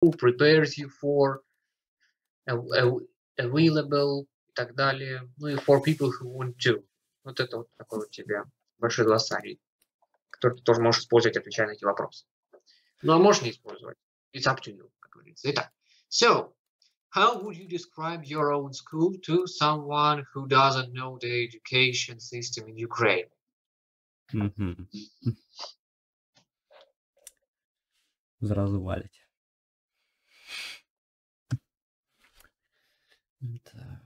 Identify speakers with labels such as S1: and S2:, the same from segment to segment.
S1: who prepares you for, available и так далее. Ну и for people who want to. Вот это вот такой вот тебе большой глоссарий, который ты тоже можешь использовать, отвечая на эти вопросы. Ну, а можешь не использовать. It's up to you, как говорится. Итак, so, how would you describe your own school to someone who doesn't know the education system in Ukraine?
S2: Зразу валять. Так.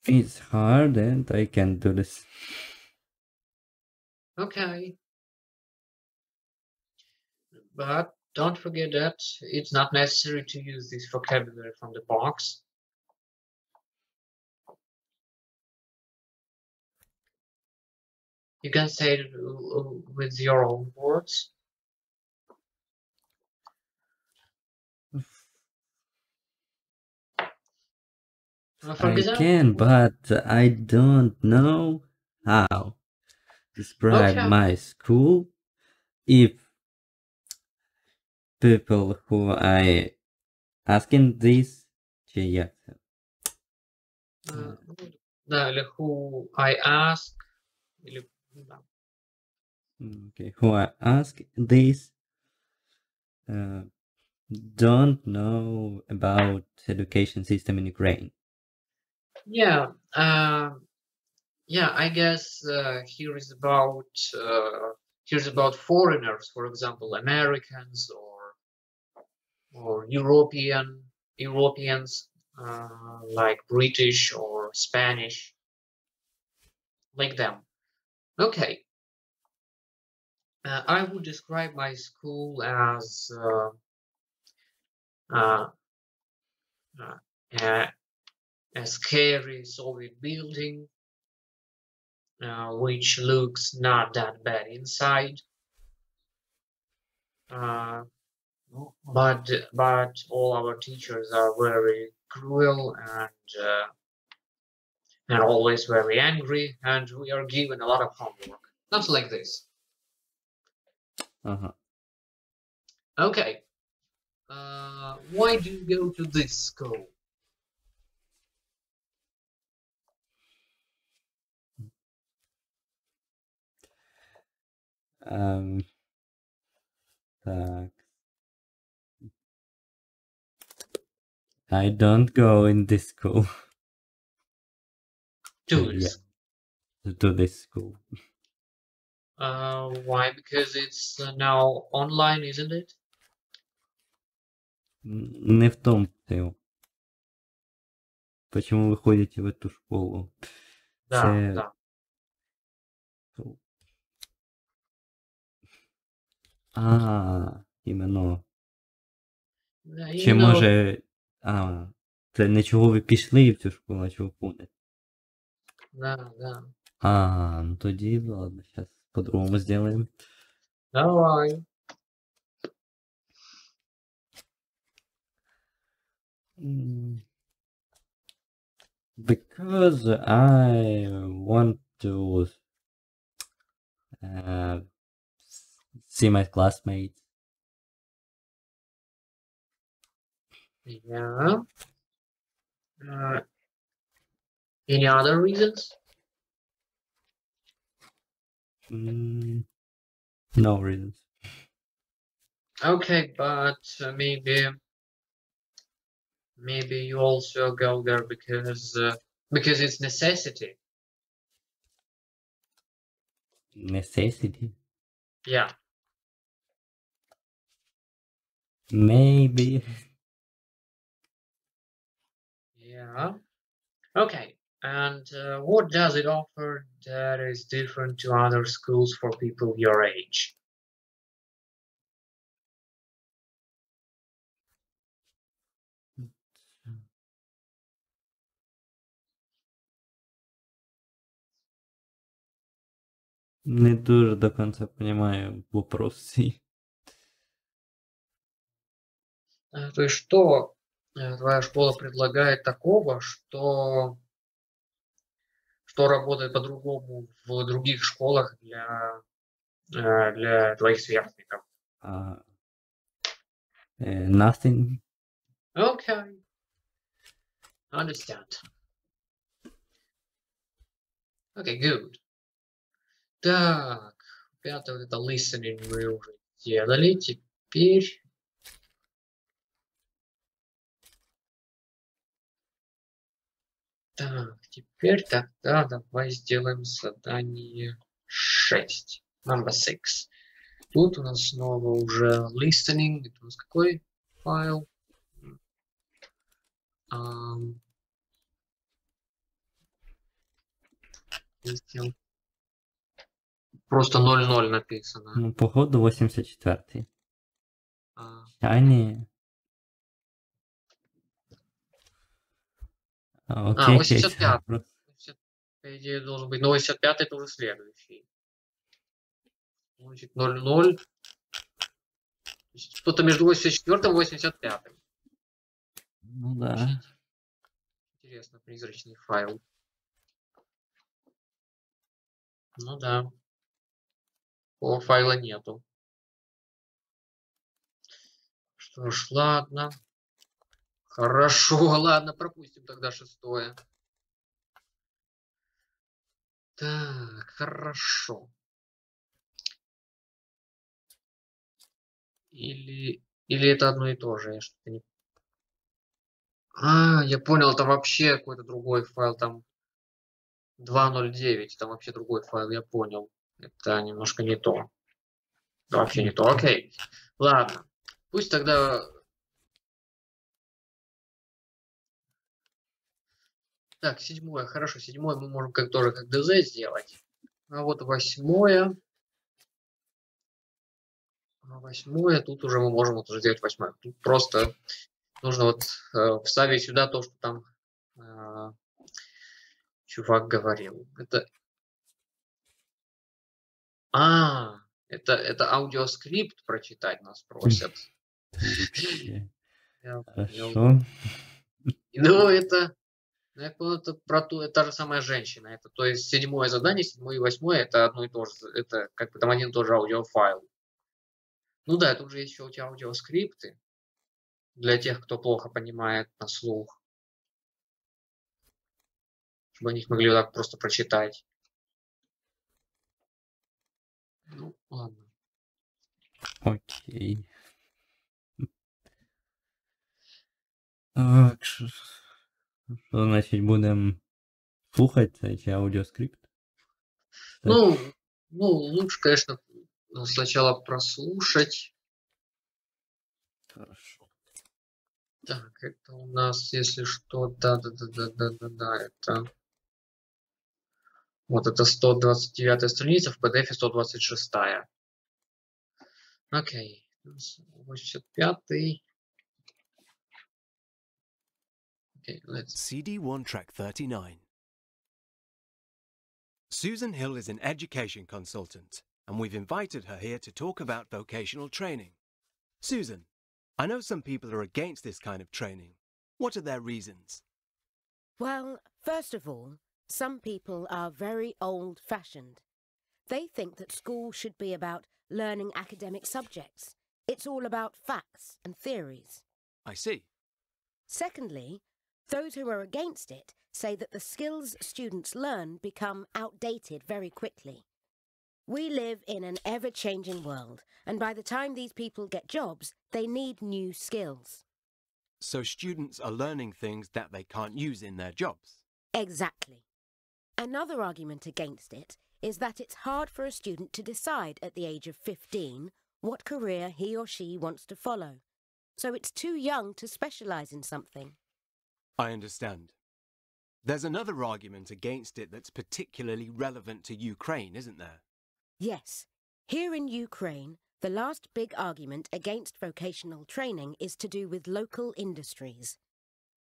S2: It's hard and I can do this.
S1: Okay. But don't forget that it's not necessary to use this vocabulary from the box. You can say it with your own words. For
S2: I
S1: example,
S2: can, but I don't know how describe
S1: Okay.
S2: my school if people who I asking this yeah.
S1: Да, или who I ask, или, да.
S2: Okay, who I ask this don't know about education system in Ukraine.
S1: Yeah, yeah, I guess here is about foreigners, for example, Americans or Europeans, like British or Spanish, like them. Okay. I would describe my school as a scary Soviet building, which looks not that bad inside. But all our teachers are very cruel and always very angry, and we are given a lot of homework. Not like this. Okay. Why do you go to this school?
S2: Так. I don't go in this school.
S1: To this.
S2: Yeah, to this school.
S1: Why? Because it's now online, isn't it?
S2: Не в том дело. Почему вы ходите в эту школу?
S1: Да, да.
S2: Іменно.
S1: Да,
S2: Чи може... це не чого ви пішли в цю школу, а чого ходите?
S1: Да, да.
S2: Ну тоді, ладно, сейчас по-другому сделаем.
S1: Давай.
S2: Because I want to see my classmates.
S1: Yeah. Any other reasons?
S2: No reasons.
S1: Okay, but maybe you also go there because it's necessity.
S2: Necessity?
S1: Yeah.
S2: Maybe.
S1: Yeah. Okay. And what does it offer that is different to other schools for people your age?
S2: Не дуже до конца понимаю вопрос.
S1: То есть что твоя школа предлагает такого, что работает по-другому в других школах для твоих сверстников?
S2: Uh, nothing.
S1: Okay, understand. Okay, good. Так, пятое, вот это listening мы уже делали. Теперь... Так, теперь тогда давай сделаем задание 6. Number 6. Тут у нас снова уже listening. Это у нас какой файл? Просто 0.0 написано.
S2: Ну, походу 84-й.
S1: А,
S2: Ні. Окей,
S1: 85.
S2: окей.
S1: По идее, должен быть. Но 85 это уже следующий. Значит, 0.0. Что-то между 84 и 85.
S2: Ну да.
S1: Очень интересно, призрачный файл. Ну да. Такого файла нету. Что ж, ладно. Хорошо, ладно, пропустим тогда 6-е. Так, хорошо. Или это одно и то же, я что-то не... я понял, там вообще какой-то другой файл, там 2.0.9, там вообще другой файл, я понял. Это немножко не то. Это вообще не то, окей. Ладно, пусть тогда... Так, 7-е, хорошо, 7-е мы можем тоже как ДЗ сделать. А вот 8-е... 8-е, тут уже мы можем вот уже сделать 8-е. Тут просто нужно вот вставить сюда то, что там чувак говорил. Это... это аудиоскрипт прочитать нас просят.
S2: Хорошо.
S1: Ну, это... я понял, это про та же самая женщина. Это, то есть 7-е задание, 7-е и 8-е это одно и то же. Это как бы там один и тот же аудиофайл. Ну да, тут же есть еще у тебя аудиоскрипты. Для тех, кто плохо понимает на слух. Чтобы они их могли вот так просто прочитать. Ну, ладно.
S2: Окей. Так, що значить будемо слухати цей чи аудіоскрипт?
S1: Ну, лучше, конечно, сначала прослушать.
S2: Хорошо.
S1: Так, это у нас, если что, да, это... Вот это 129 страница, в PDF 126. Окей. 85. Okay, let's...
S3: CD1 track 39. Susan Hill is an education consultant, and we've invited her here to talk about vocational training. Susan, I know some people are against this kind of training. What are their reasons?
S4: Well, first of all, some people are very old-fashioned. They think that school should be about learning academic subjects. It's all about facts and theories.
S3: I see.
S4: Secondly, those who are against it say that the skills students learn become outdated very quickly. We live in an ever-changing world, and by the time these people get jobs, they need new skills.
S3: So students are learning things that they can't use in their jobs?
S4: Exactly. Another argument against it is that it's hard for a student to decide at the age of 15 what career he or she wants to follow. So it's too young to specialise in something.
S3: I understand. There's another argument against it that's particularly relevant to Ukraine, isn't there?
S4: Yes. Here in Ukraine, the last big argument against vocational training is to do with local industries.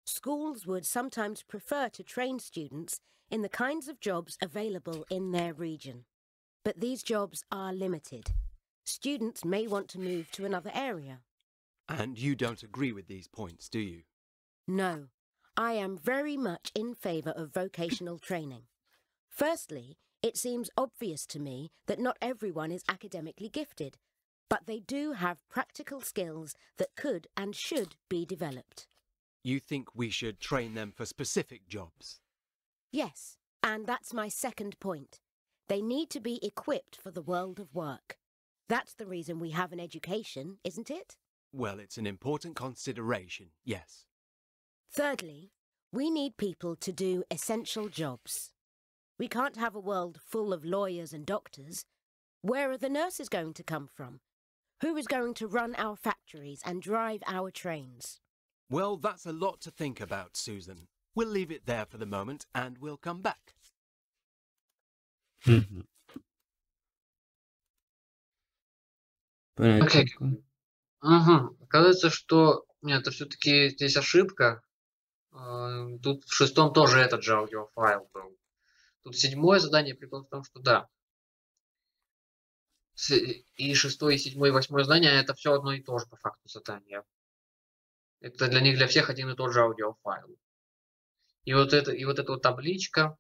S4: Schools would sometimes prefer to train students in the kinds of jobs available in their region. But these jobs are limited. Students may want to move to another area.
S3: And you don't agree with these points, do you?
S4: No, I am very much in favour of vocational training. Firstly, it seems obvious to me that not everyone is academically gifted, but they do have practical skills that could and should be developed.
S3: You think we should train them for specific jobs?
S4: Yes, and that's my second point. They need to be equipped for the world of work. That's the reason we have an education, isn't it?
S3: Well, it's an important consideration, yes.
S4: Thirdly, we need people to do essential jobs. We can't have a world full of lawyers and doctors. Where are the nurses going to come from? Who is going to run our factories and drive our trains?
S3: Well, that's a lot to think about, Susan. We'll leave it there for the moment and we'll come back.
S2: Мгм.
S1: Окей.
S2: Понятненько.
S1: Ага. Оказывается, что нет, это все-таки здесь ошибка. Тут в шестом тоже этот же аудиофайл был. Тут седьмое задание, прикол в том, что да. И шестое, и седьмое, и восьмое задание это все одно и то же по факту задания. Это для них, для всех один и тот же аудиофайл. И вот эта вот табличка,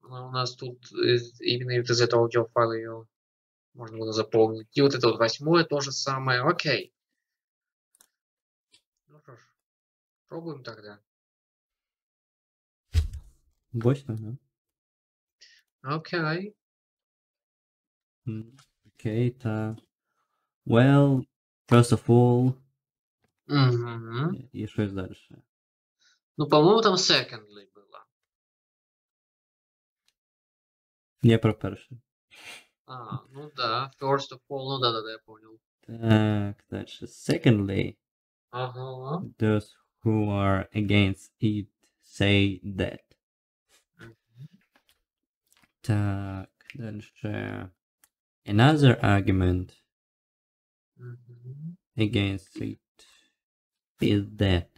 S1: у нас тут именно из этого аудиофайла ее можно было заполнить. И вот это вот восьмое то же самое. Окей. Ну что ж, пробуем тогда.
S2: Бочно, да?
S1: Окей.
S2: Окей, так. Well, first of all,
S1: Мгм.
S2: і щось дальше.
S1: Ну, по-моему, там secondly было.
S2: Я про перше.
S1: Ну да. First of all, ну да-да-да, я понял.
S2: Так, дальше. Secondly,
S1: Ага.
S2: those who are against it say that.
S1: Мгм.
S2: Так, дальше. Another argument
S1: Мгм.
S2: against it is that.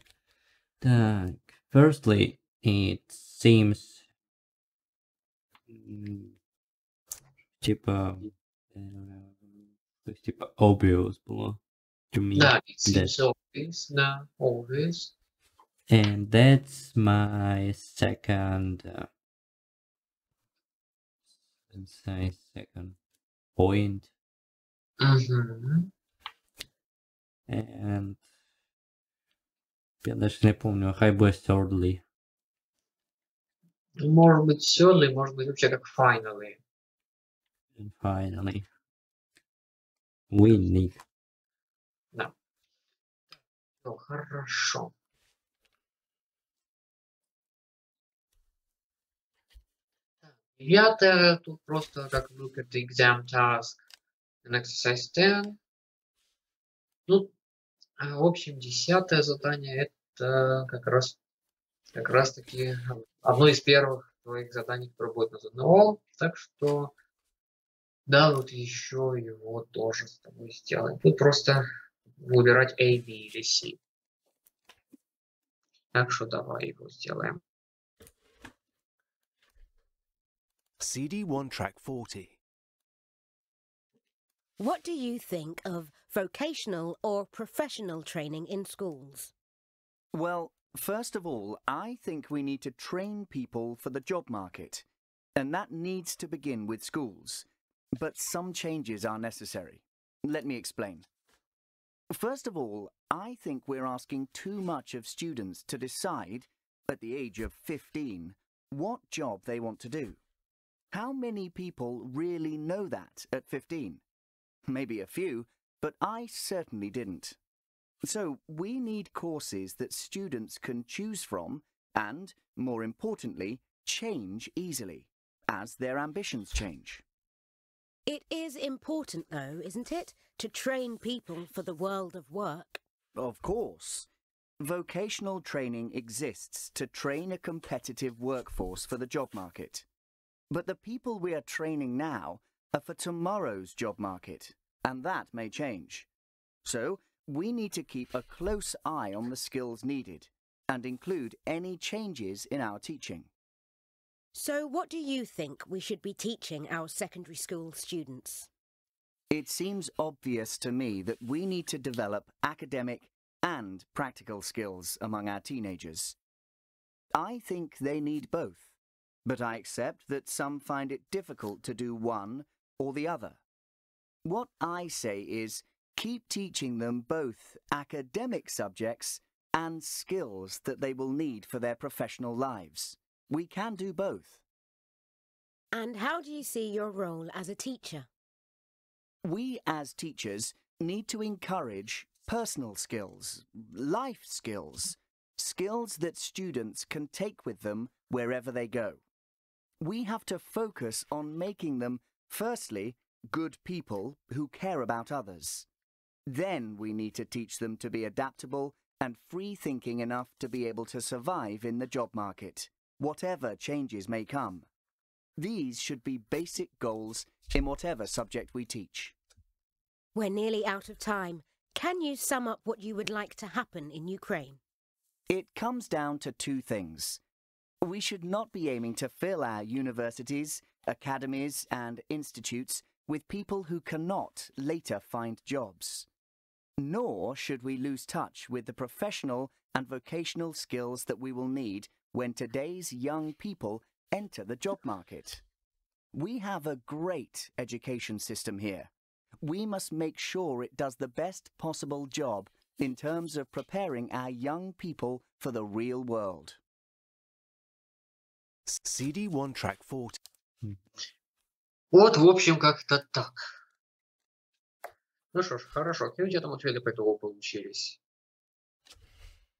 S2: Так, firstly, it seems типа, то есть типа obvious было to me
S1: Да, it
S2: that.
S1: seems obvious, да, obvious.
S2: And that's my second, let's say second point.
S1: Мгм.
S2: And я даже не помню, хай бы thirdly.
S1: Ну, может быть, thirdly, может быть, вообще как finally.
S2: And finally, we need.
S1: Да. Ну, хорошо. Девятое, тут просто как look at the exam task and exercise 10. Ну, в общем, десятое задание это как раз таки одно из первых твоих заданий, которое будет на ЗНО. Так что, да, вот еще его тоже с тобой сделаем. Тут просто выбирать A, B или C. Так что давай его сделаем.
S3: CD1 track 40.
S4: What do you think of vocational or professional training in schools?
S5: Well, first of all, I think we need to train people for the job market, and that needs to begin with schools. But some changes are necessary. Let me explain. First of all, I think we're asking too much of students to decide, at the age of 15, what job they want to do. How many people really know that at 15? Maybe a few, but I certainly didn't. So we need courses that students can choose from and, more importantly, change easily as their ambitions change.
S4: It is important, though, isn't it, to train people for the world of work?
S5: Of course. Vocational training exists to train a competitive workforce for the job market. But the people we are training now are for tomorrow's job market, and that may change. So, we need to keep a close eye on the skills needed and include any changes in our teaching.
S4: So what do you think we should be teaching our secondary school students?
S5: It seems obvious to me that we need to develop academic and practical skills among our teenagers. I think they need both, but I accept that some find it difficult to do one or the other. What I say is, keep teaching them both academic subjects and skills that they will need for their professional lives. We can do both.
S4: And how do you see your role as a teacher?
S5: We as teachers need to encourage personal skills, life skills, skills that students can take with them wherever they go. We have to focus on making them, firstly, good people who care about others. Then we need to teach them to be adaptable and free-thinking enough to be able to survive in the job market, whatever changes may come. These should be basic goals in whatever subject we teach.
S4: We're nearly out of time. Can you sum up what you would like to happen in Ukraine?
S5: It comes down to two things. We should not be aiming to fill our universities, academies and institutes with people who cannot later find jobs. Nor should we lose touch with the professional and vocational skills that we will need when today's young people enter the job market. We have a great education system here. We must make sure it does the best possible job in terms of preparing our young people for the real world.
S3: CD1 track 40.
S1: Вот, в общем, как-то так. Ну что ж, хорошо. Какие у тебя там ответы по итогу получились?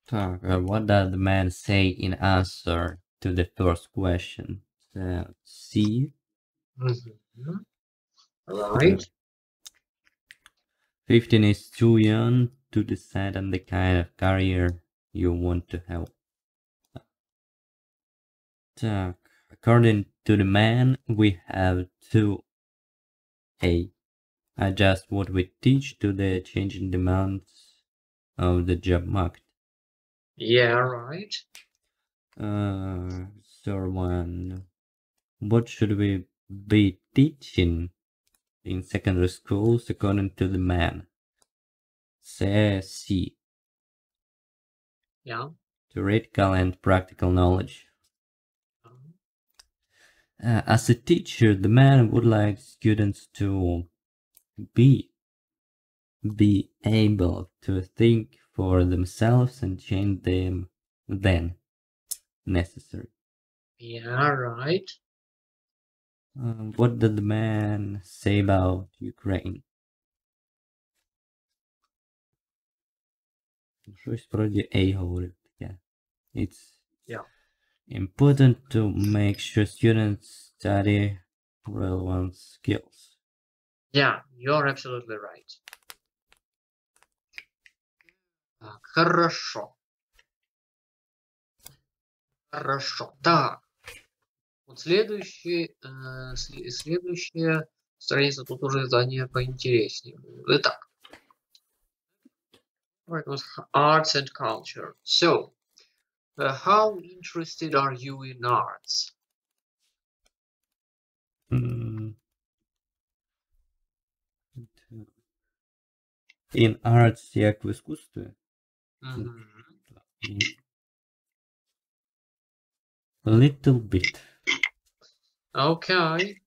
S2: Так, what does the man say in answer to the first question? C.
S1: Мгм. Right.
S2: 15 is too young to decide on the kind of career you want to have. Так, according to the man, we have to A. Adjust what we teach to the changing demands of the job market.
S1: Yeah, right.
S2: Third one. What should we be teaching in secondary schools according to the man? Say C.
S1: Yeah.
S2: Theoretical and practical knowledge. As a teacher, the man would like students to be able to think for themselves and change them then necessary.
S1: Yeah, right.
S2: What did the man say about Ukraine? Щось вроді A говорив таке. It's important to make sure students study relevant skills.
S1: Yeah, you're absolutely right. Так, хорошо. Хорошо. Так. Вот следующая страница, тут уже задание поинтереснее. Итак. Right, was arts and culture. So, how interested are you in arts?
S2: In arts, як в искусстве? A little bit.
S1: Okay.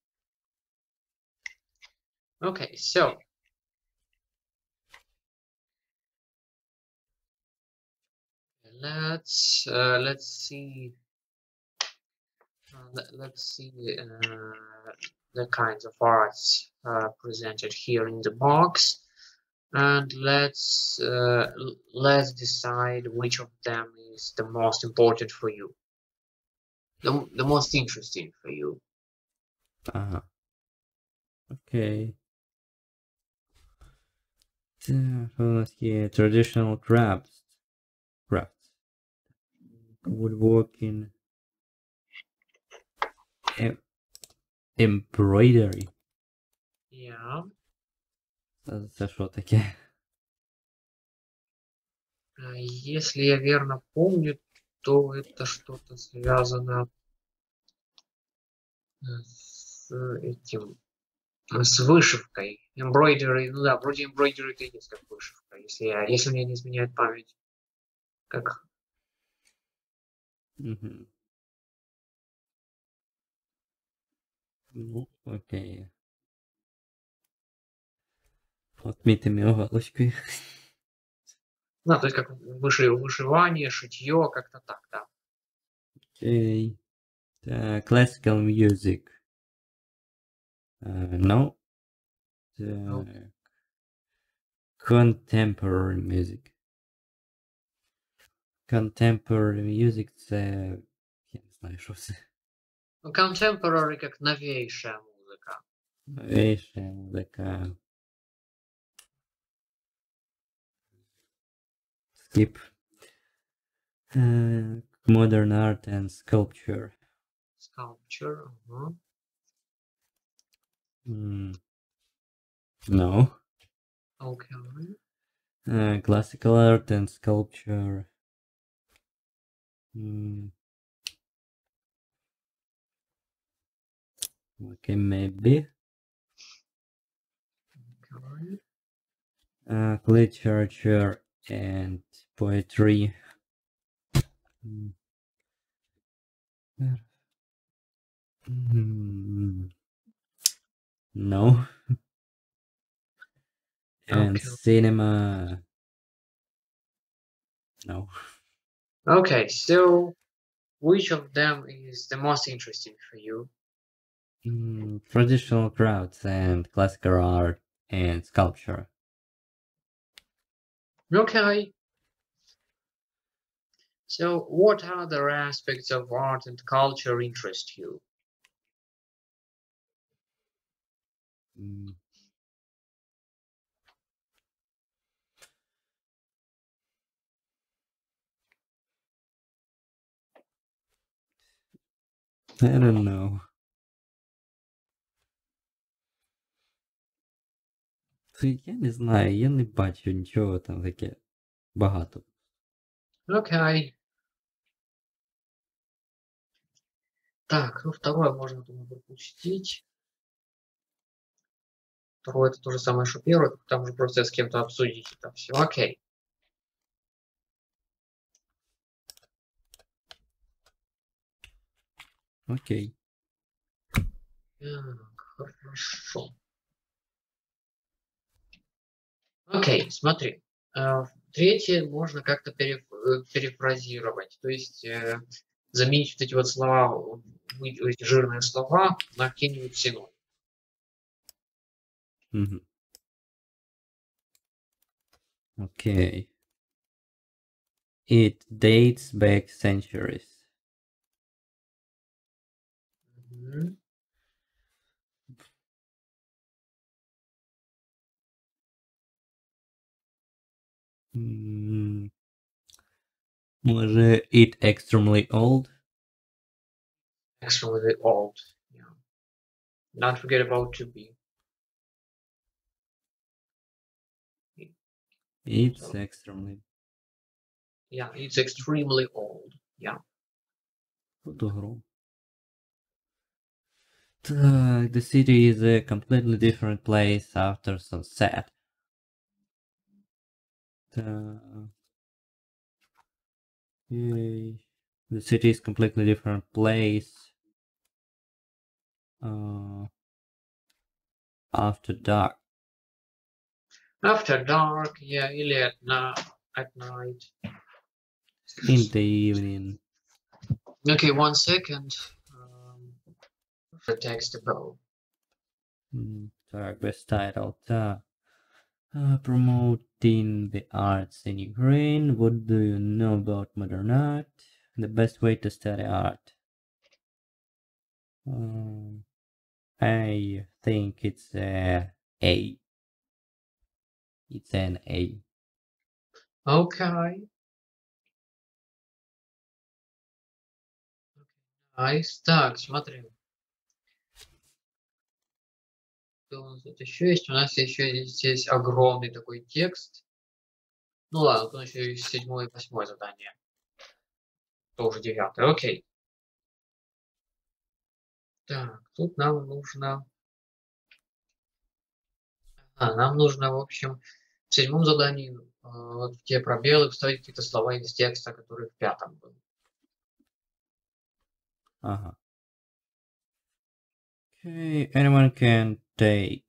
S1: Okay, so let's see. Let's see the kinds of arts presented here in the box, and let's decide which of them is the most important for you, the most interesting for you.
S2: Okay. Traditional crafts, woodworking, embroidery.
S1: Yeah.
S2: Це що таке?
S1: Если я верно помню, то это что-то связано с этим, С вышивкой. Embroidery, ну да, вроде embroidery это и есть как вышивка, если мне не изменяет память. Как
S2: Мгм. Ну, окей. Отметим его галочкой.
S1: да, то есть как вышивание, шитье, как-то так, да.
S2: Окей. Classical music. No.
S1: Ну,
S2: Contemporary music. Contemporary music це... Я не знаю, що це.
S1: ну, contemporary как новейшая музыка.
S2: Новейша музика. Skip. Modern art and sculpture.
S1: Sculpture. Ага.
S2: No.
S1: Okay.
S2: Classical art and sculpture. Okay, maybe.
S1: Okay.
S2: Literature and poetry. No. And
S1: Okay.
S2: cinema. No.
S1: Okay, so which of them is the most interesting for you?
S2: Traditional crafts and classical art and sculpture.
S1: Okay. So what other aspects of art and culture interest you?
S2: I don't know. Я не знаю, я не бачу нічого там таке багато.
S1: Okay. Так, ну второе можно, думаю, пропустить. Второе это то же самое, что первое, там же просто с кем-то обсудить это все. Окей.
S2: Окей.
S1: Так, хорошо. Окей, смотри. Третье можно как-то перефразировать. То есть заменить вот эти вот слова, эти жирные слова на какие-нибудь синонимы.
S2: Okay. It dates back centuries. Може, it extremely old?
S1: Extremely old. Yeah. Not forget about to be.
S2: It's extremely.
S1: Yeah, it's extremely old. Yeah.
S2: The city is a completely different place after sunset. Yay. The city is completely different place after dark.
S1: After dark, yeah, или at night.
S2: In the evening.
S1: Okay, 1 second. The text above.
S2: Так, best title. Promoting the arts in Ukraine. What do you know about modern art? The best way to study art. I think it's A. It's an A.
S1: Okay. Nice. Так, смотри. Что у нас тут еще есть? У нас еще здесь огромный такой текст. Ну ладно, тут еще есть 7-е и 8-е задание. То уже 9-е. Окей. Так, тут нам нужно Нам нужно, в общем, в 7 задании вот в те пробелы вставить какие-то слова из текста, которые в 5 были.
S2: Ага. Okay, anyone can take.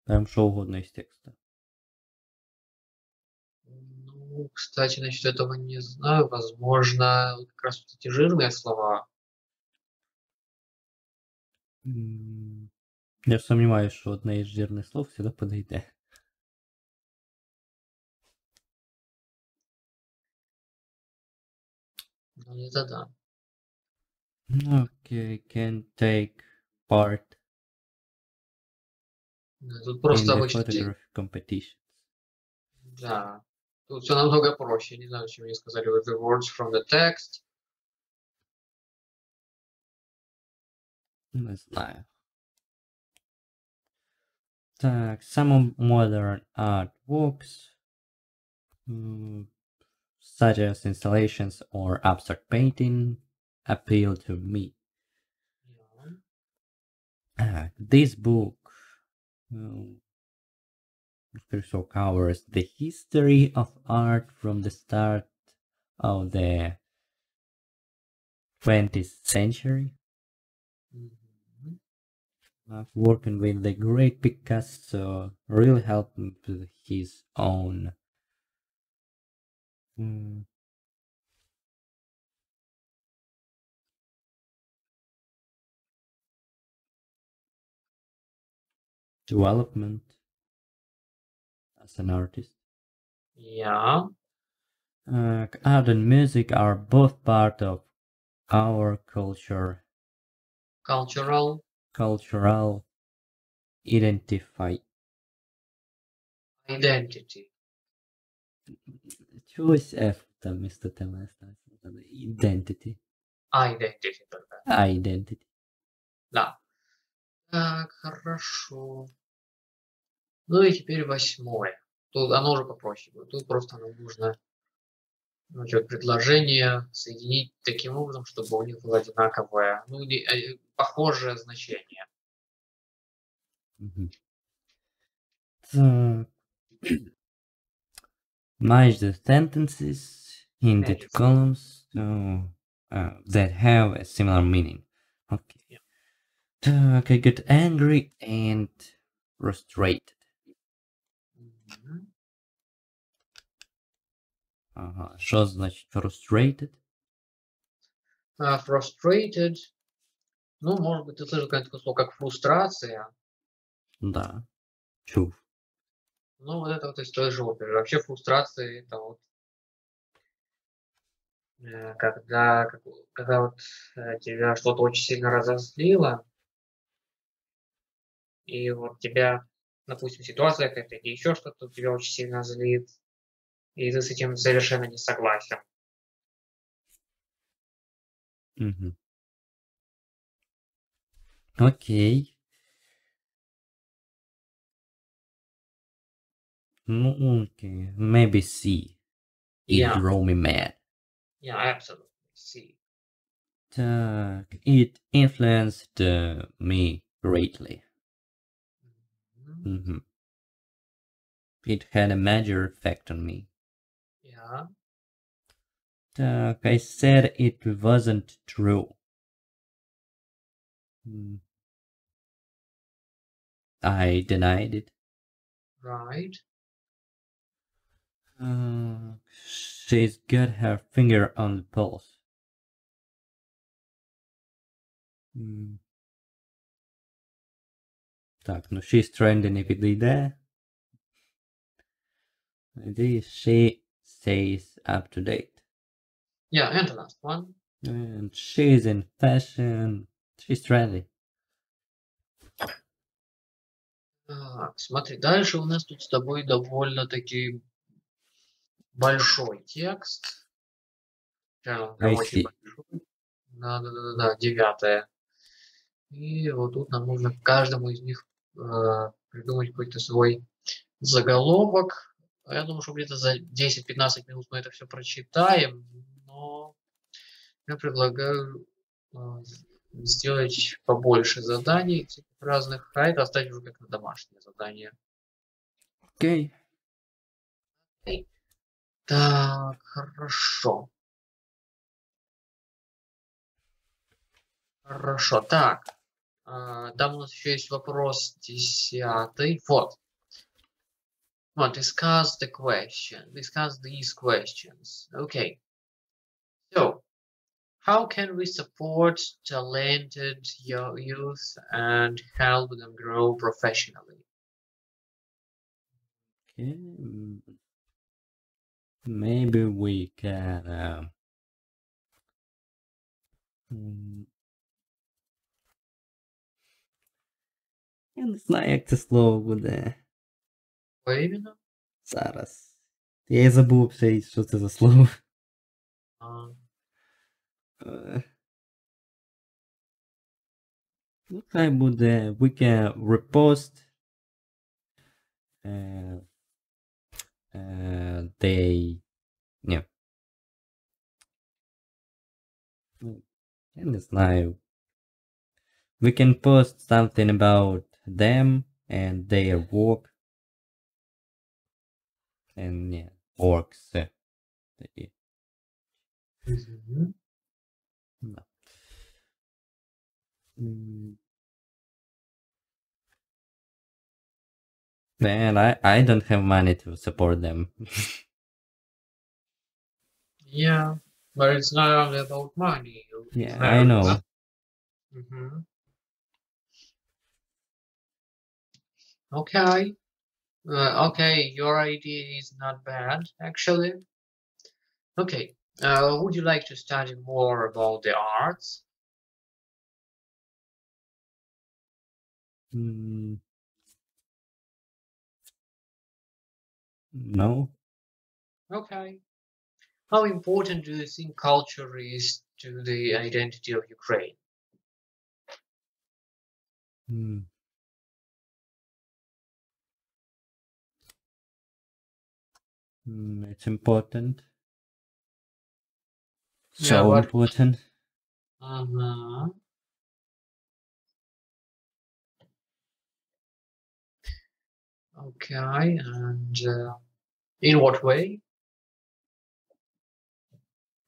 S2: Прям что угодно из текста.
S1: Ну, кстати, насчет этого не знаю. Возможно, как раз вот эти жирные слова.
S2: Я сомневаюсь, что одне из жирных слов всегда подойдет.
S1: Ну, это да.
S2: Okay, can take part
S1: Тут
S2: in
S1: просто
S2: the
S1: обычно...
S2: photography competition.
S1: Да. Тут все намного проще. Не знаю, чем мне сказали. Вот the words from the text.
S2: Не знаю. Так, some modern artworks, such as installations or abstract painting, appeal to me. This book also covers the history of art from the start of the 20th century. Working with the great Picasso really helped him with his own development as an artist.
S1: Yeah.
S2: Art and music are both part of our culture.
S1: Cultural
S2: Identify.
S1: identity.
S2: Choice F там вместо ТМ оставить. Identity.
S1: Identity только.
S2: Identity.
S1: Да. Так, хорошо. Ну и теперь 8. Тут оно уже попроще будет. Тут просто нам нужно предложение соединить таким образом, чтобы у них было одинаковое, ну или похожее значение.
S2: Так. Match the sentences in the two columns that have a similar meaning. Okay.
S1: Yeah.
S2: Так, I get angry and frustrated. Ага, что значит frustrated?
S1: Frustrated. Ну, может быть, ты слышал какое-то такое слово, как фрустрация.
S2: Да. Чушь.
S1: Ну, вот это вот из той же оперы. Вообще фрустрация это вот когда вот тебя что-то очень сильно разозлило, и вот тебя, допустим, ситуация какая-то или еще что-то тебя очень сильно злит, и ты с этим совершенно не согласен.
S2: Окей. Ну, окей. Maybe C. It drove me mad.
S1: Yeah, absolutely. C.
S2: Так, it influenced me greatly. It had a major effect on me.
S1: Yeah.
S2: Так, I said it wasn't true. I denied it.
S1: Right.
S2: She's got her finger on the pulse. Так, ну she's trending if it did that. She stays up to date.
S1: Yeah, and the last one.
S2: And she's in fashion. She's trendy.
S1: Так, смотри, дальше у нас тут с тобой довольно-таки большой текст. Прям очень большой. Да, 9. И вот тут нам нужно каждому из них придумать какой-то свой заголовок. Я думаю, что где-то за 10-15 минут мы это все прочитаем, но я предлагаю сделать побольше заданий разных, а это оставить уже как на домашнее задание.
S2: Окей.
S1: Окей. Так, хорошо. Хорошо, так. Там у нас еще есть вопрос 10. Вот. Discuss these questions. Okay. So, how can we support talented youth and help them grow professionally?
S2: Okay. Maybe we can я не знаю, як це слово буде.
S1: Что именно?
S2: Зараз. Я і забув ще, що це за слово. Ну, хай буде we can repost they... Ні. Я не знаю. We can post something about them and their work. And yeah, works. Такі. Да. Man, I don't have money to support them.
S1: Yeah, but it's not only about money.
S2: Yeah, I know.
S1: Okay. Okay, your idea is not bad, actually. Okay. Would you like to study more about the arts?
S2: No.
S1: Okay. How important do you think culture is to the identity of Ukraine?
S2: It's important.
S1: Yeah,
S2: So
S1: but-
S2: important.
S1: Okay, and in what way?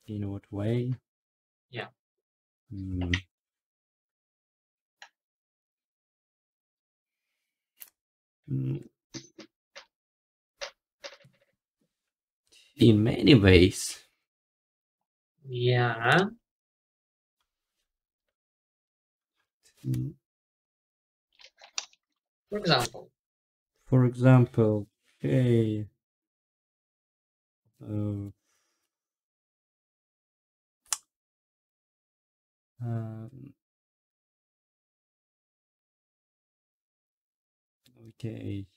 S2: In what way?
S1: Yeah.
S2: In many ways.
S1: Yeah. For example.
S2: For example, okay. Okay.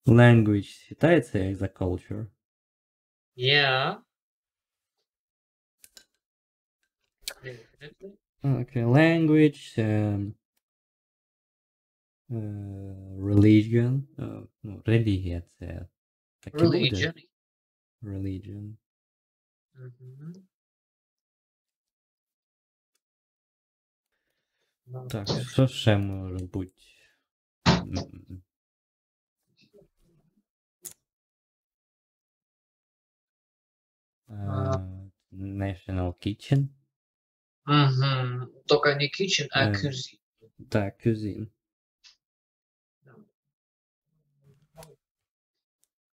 S2: Language считается as a culture?
S1: Yeah. Definitely.
S2: Okay, language, religion, no, релігія це так і буде.
S1: Religion.
S2: Religion. Так, що ще може бути? National Kitchen.
S1: Только не kitchen, а cuisine.
S2: Так, cuisine.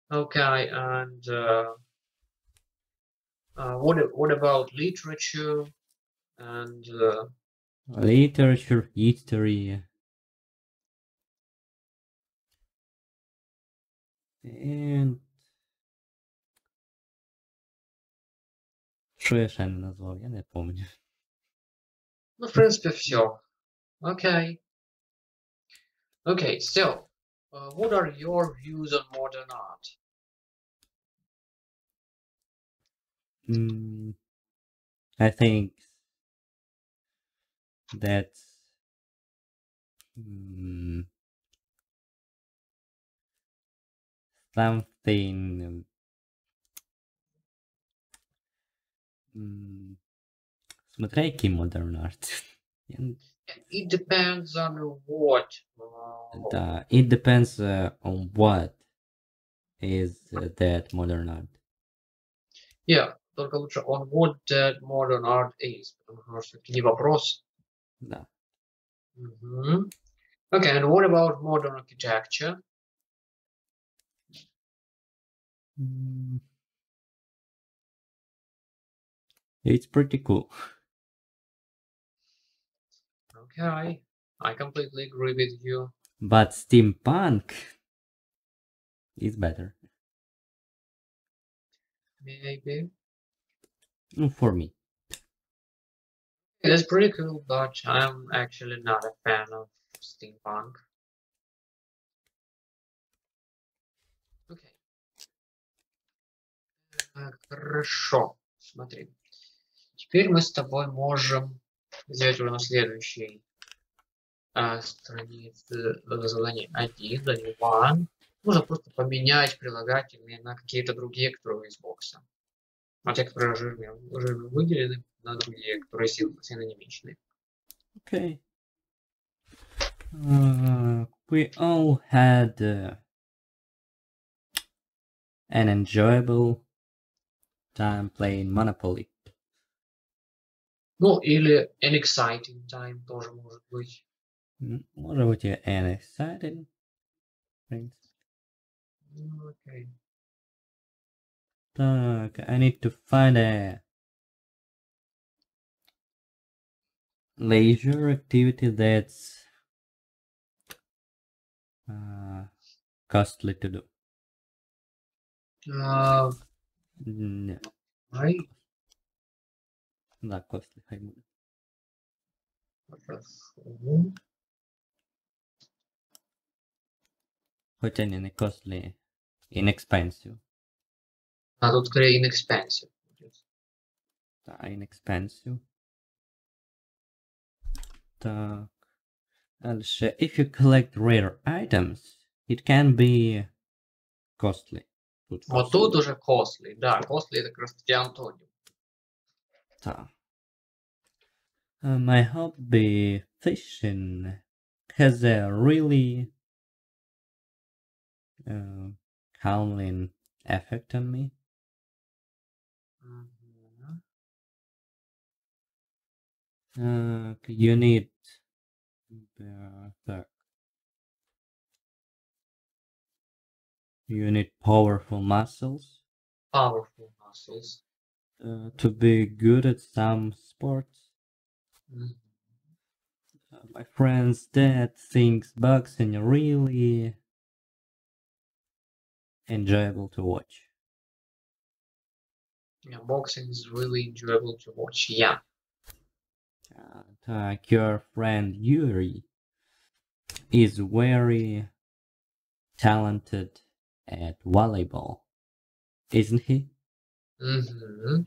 S1: Okay, and what about literature and
S2: Literature, history. And що я ще не назвав, я не пам'ятаю.
S1: Ну, в принципе, все. Okay. Okay, so, what are your views on modern art?
S2: I think that's something Смотря який modern art.
S1: It depends on what.
S2: Да, it depends on what is that modern art.
S1: Yeah, только лучше on what that modern art is. Потому что все-таки не вопрос.
S2: Да.
S1: Мгм. Okay, and what about modern architecture?
S2: It's pretty cool.
S1: Okay, I completely agree with you.
S2: But steampunk is better.
S1: Maybe.
S2: For me.
S1: It's pretty cool, but I'm actually not a fan of steampunk. Okay. Хорошо. Смотри. Теперь мы с тобой можем сделать уже на следующей странице задание 1, задание 1. Можно просто поменять прилагательные на какие-то другие, которые из бокса. А те, которые жирно выделены, на другие, которые синонимичные.
S2: Okay. We all had an enjoyable time playing Monopoly.
S1: Ну, или an exciting time тоже может быть.
S2: Может быть, an exciting things.
S1: Okay.
S2: Так, I need to find a leisure activity that's costly to do. No.
S1: Right.
S2: Да, costly. хай буде.
S1: Хорошо.
S2: Хоча не costly, inexpensive.
S1: А тут скорее inexpensive.
S2: Да, inexpensive. Так. Дальше. If you collect rare items, it can be costly.
S1: Вот тут уже costly. Да, costly это как раз таки антоним.
S2: Так. My hobby fishing has a really calming effect on me. You need you need powerful muscles
S1: Powerful muscles.
S2: to be good at some sports. My friend's dad thinks boxing really enjoyable to watch.
S1: Yeah, boxing is really enjoyable to watch. Yeah.
S2: Your friend Yuri is very talented at volleyball, isn't he?
S1: Mm-hmm.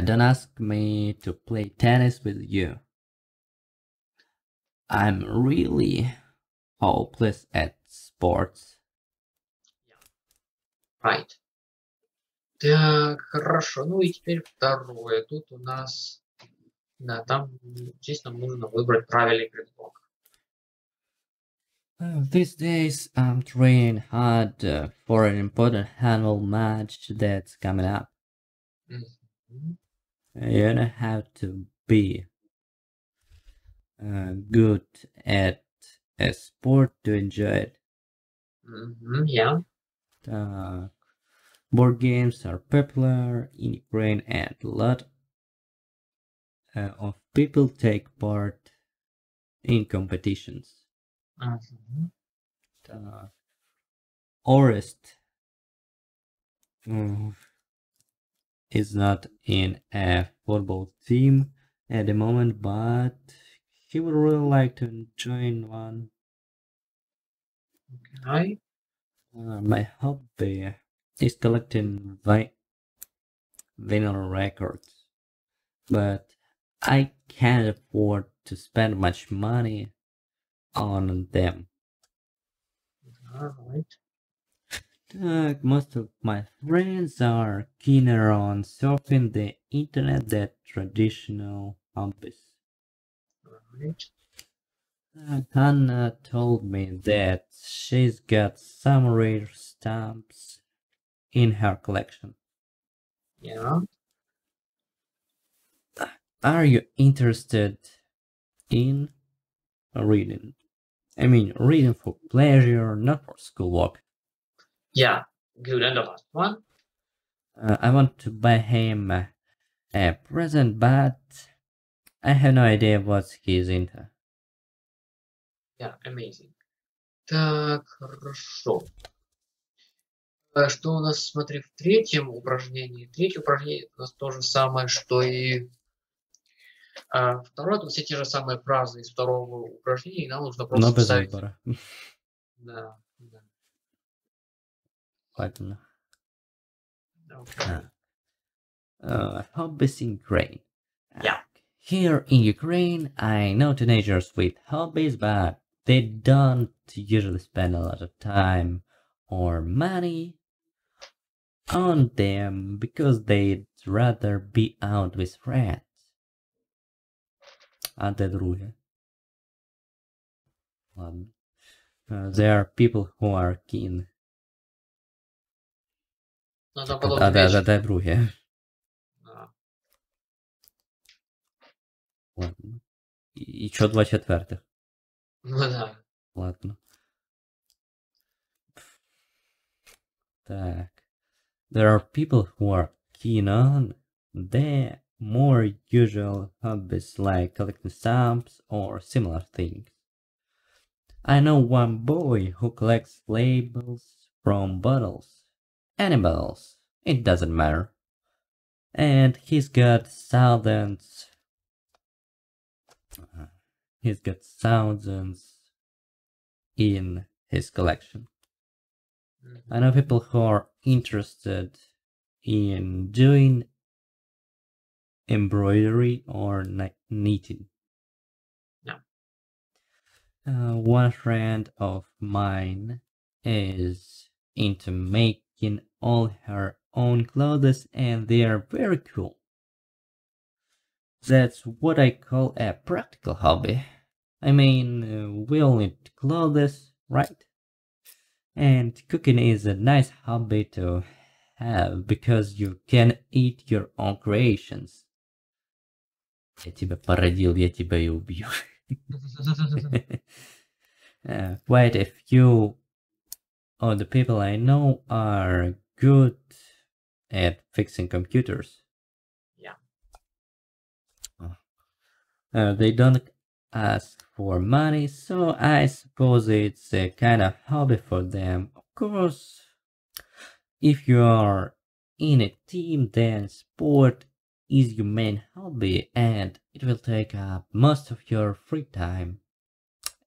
S2: Don't ask me to play tennis with you. I'm really hopeless at sports.
S1: Right. Так, хорошо. Ну и теперь второе. Тут у нас... Да, там здесь нам нужно выбрать правильный предлог.
S2: These days I'm training hard for an important handball match that's coming up.
S1: Mm-hmm.
S2: You don't have to be good at a sport to enjoy it.
S1: Mm-hmm. Yeah.
S2: Board games are popular in Ukraine and a lot of people take part in competitions.
S1: Mm-hmm.
S2: Orest is not in a football team at the moment, but he would really like to join one.
S1: Okay.
S2: My hobby is collecting vinyl records, but I can't afford to spend much money on them.
S1: All right.
S2: Most of my friends are keener on surfing the internet than traditional hobbies.
S1: Right.
S2: Hannah told me that she's got some rare stamps in her collection.
S1: Yeah.
S2: Are you interested in reading? I mean, reading for pleasure, not for schoolwork.
S1: Yeah. Good. And the last one.
S2: I want to buy him a present, but I have no idea what he's into.
S1: Yeah, amazing. Так, хорошо. Что у нас, смотри, в третьем упражнении? Третье упражнение у нас то же самое, что и второе. Это все те же самые фразы из второго упражнения, и нам нужно
S2: Но
S1: просто
S2: без
S1: вставить.
S2: выбора.
S1: Да, да.
S2: Ладно.
S1: Okay.
S2: Hobbies in Ukraine.
S1: Yeah.
S2: Here in Ukraine, I know teenagers with hobbies, but they don't usually spend a lot of time or money on them because they'd rather be out with friends. А де друге? Ладно. There are people who are keen.
S1: Надо
S2: А
S1: подумать.
S2: де друге?
S1: Да.
S2: Ладно. І що 2/4?
S1: Ну да.
S2: Ладно. Так. There are people who are keen on the more usual hobbies like collecting stamps or similar things. I know one boy who collects labels from bottles. Any bottles. It doesn't matter. And he's got thousands in his collection. I know people who are interested in doing embroidery or knitting.
S1: Yeah.
S2: One friend of mine is into making all her own clothes, and they are very cool. That's what I call a practical hobby. I mean, we all need clothes, right? And cooking is a nice hobby to have because you can eat your own creations. Я тебя породил, я тебя и убью. Quite a few of the people I know are good at fixing computers.
S1: Yeah.
S2: They don't ask for money, so I suppose it's a kind of hobby for them. Of course, if you are in a team, then sport is your main hobby and it will take up most of your free time,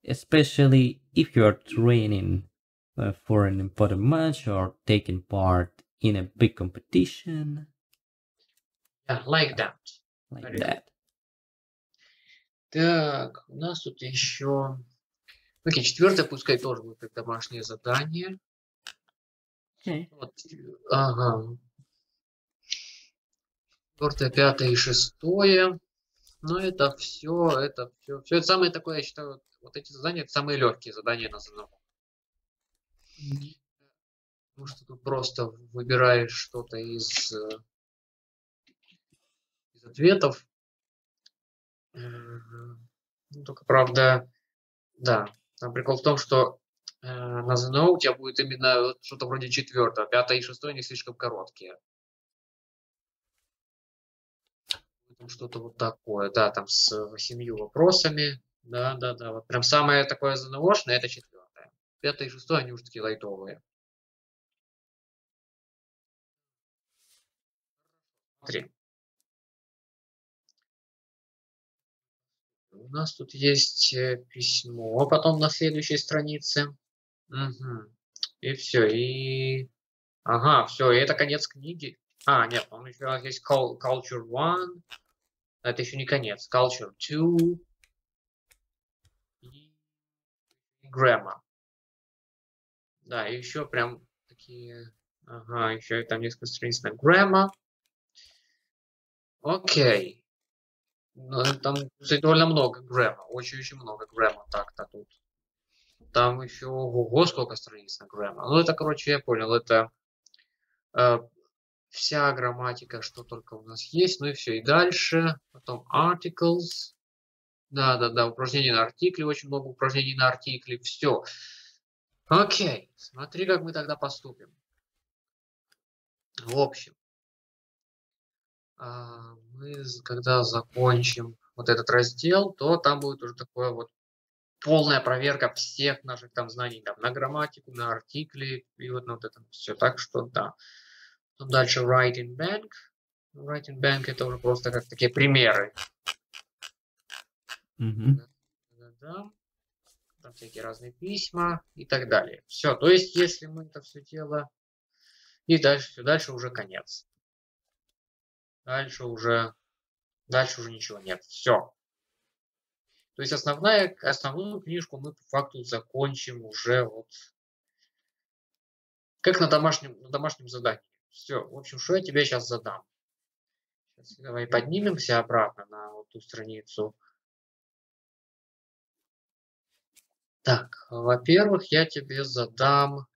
S2: especially if you are training for an important match or taking part in a big competition.
S1: Yeah, like that.
S2: Like that.
S1: Так, у нас тут еще... Окей, четвертое, пускай тоже будет как домашнее задание.
S2: Okay.
S1: Вот, ага. Четвертое, пятое и шестое. Но это все. Все это самое такое, я считаю, вот эти задания, это самые легкие задания на ЗНО. Потому что тут просто выбираешь что-то из ответов. Ну, только, правда, да, там прикол в том, что на ЗНО у тебя будет именно вот что-то вроде четвертого, пятое и шестое, они слишком короткие. Что-то вот такое, да, там с 8 вопросами, да, вот прям самое такое ЗНОшное, это четвертое. Пятое и шестое, они уже такие лайтовые. Смотри. У нас тут есть письмо, потом на следующей странице. Угу. И все, и... Ага, все, и это конец книги. А, нет, он еще есть Culture 1. Это еще не конец. Culture 2. И Grammar. Да, и еще прям такие... Ага, еще и там несколько страниц на grammar. Окей. Ну, там, кстати, довольно много grammar. Очень-очень много grammar так-то тут. Там еще, ого, сколько страниц на grammar. Ну, это, короче, я понял, это вся грамматика, что только у нас есть. Ну и все. И дальше. Потом articles. Да, упражнения на артикли. Очень много упражнений на артикли. Все. Окей. Смотри, как мы тогда поступим. В общем, мы, когда закончим вот этот раздел, то там будет уже такое вот полная проверка всех наших там знаний там, на грамматику, на артикли и вот на вот это все. Так что да. Потом дальше writing bank. Writing bank это уже просто как такие примеры. Да. Там всякие разные письма и так далее. Все. То есть, если мы это все дело и дальше уже конец. Дальше уже ничего нет. Все. То есть основную книжку мы по факту закончим уже вот как на домашнем задании. Все. В общем, что я тебе сейчас задам? Сейчас давай поднимемся обратно на вот ту страницу. Так, во-первых, я тебе задам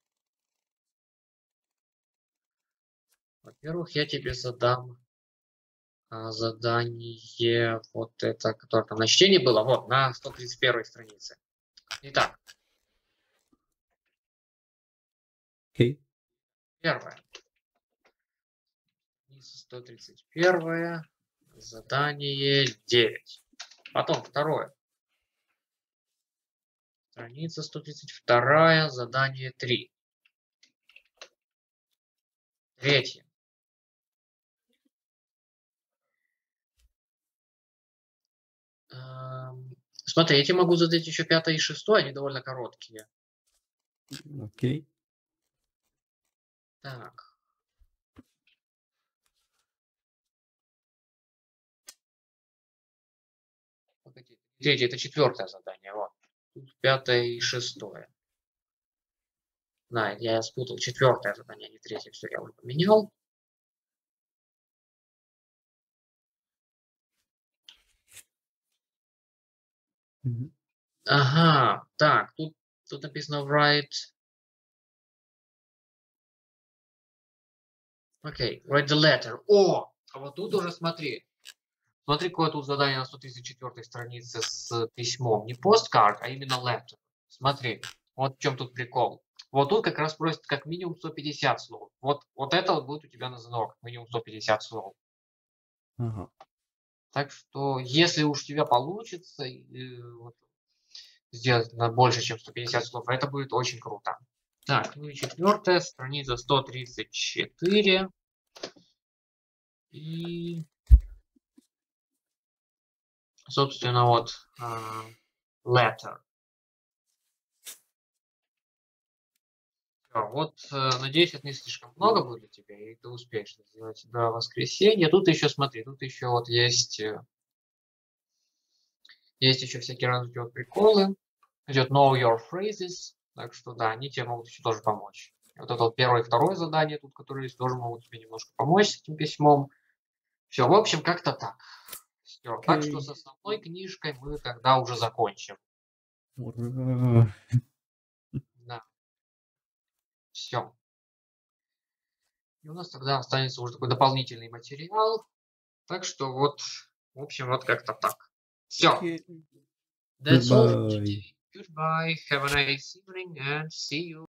S1: задание вот это, которое там на чтении было, вот, на 131 странице. Итак.
S2: Окей.
S1: Первое. 131. Задание 9. Потом второе. Страница 132. Задание 3. Третье. Смотри, я тебе могу задать еще 5 и 6, они довольно короткие.
S2: Окей.
S1: Так. Погоди. Третье, это 4 задание. Вот. Тут 5 и 6. Да, я спутал 4 задание, а не 3. Все, я уже поменял. Ага, так, тут написано write. Окей, write the letter. О, а вот тут уже смотри. Смотри, какое тут задание на 134 странице с письмом. Не посткард, а именно letter. Смотри, вот в чем тут прикол. Вот тут как раз просят как минимум 150 слов. Вот это вот будет у тебя на ЗНО, как минимум 150 слов.
S2: Ага.
S1: Так что, если уж у тебя получится сделать на больше, чем 150 слов, это будет очень круто. Так, ну и 4, страница 134. И, собственно, вот letter. Вот, надеюсь, это не слишком много будет для тебя, и ты успеешь это сделать до воскресенья. Тут еще, смотри, тут еще вот есть еще всякие разные вот приколы. Идет know your phrases, так что да, они тебе могут еще тоже помочь. Вот это вот первое и второе задание тут, которые тоже могут тебе немножко помочь с этим письмом. Все, в общем, как-то так. Все. Okay. Так что с основной книжкой мы тогда уже закончим. Да. Все. И у нас тогда останется уже такой дополнительный материал. Так что вот, в общем, вот как-то так. Все.
S2: Okay.
S1: That's all for today. Goodbye. Have a nice evening and see you.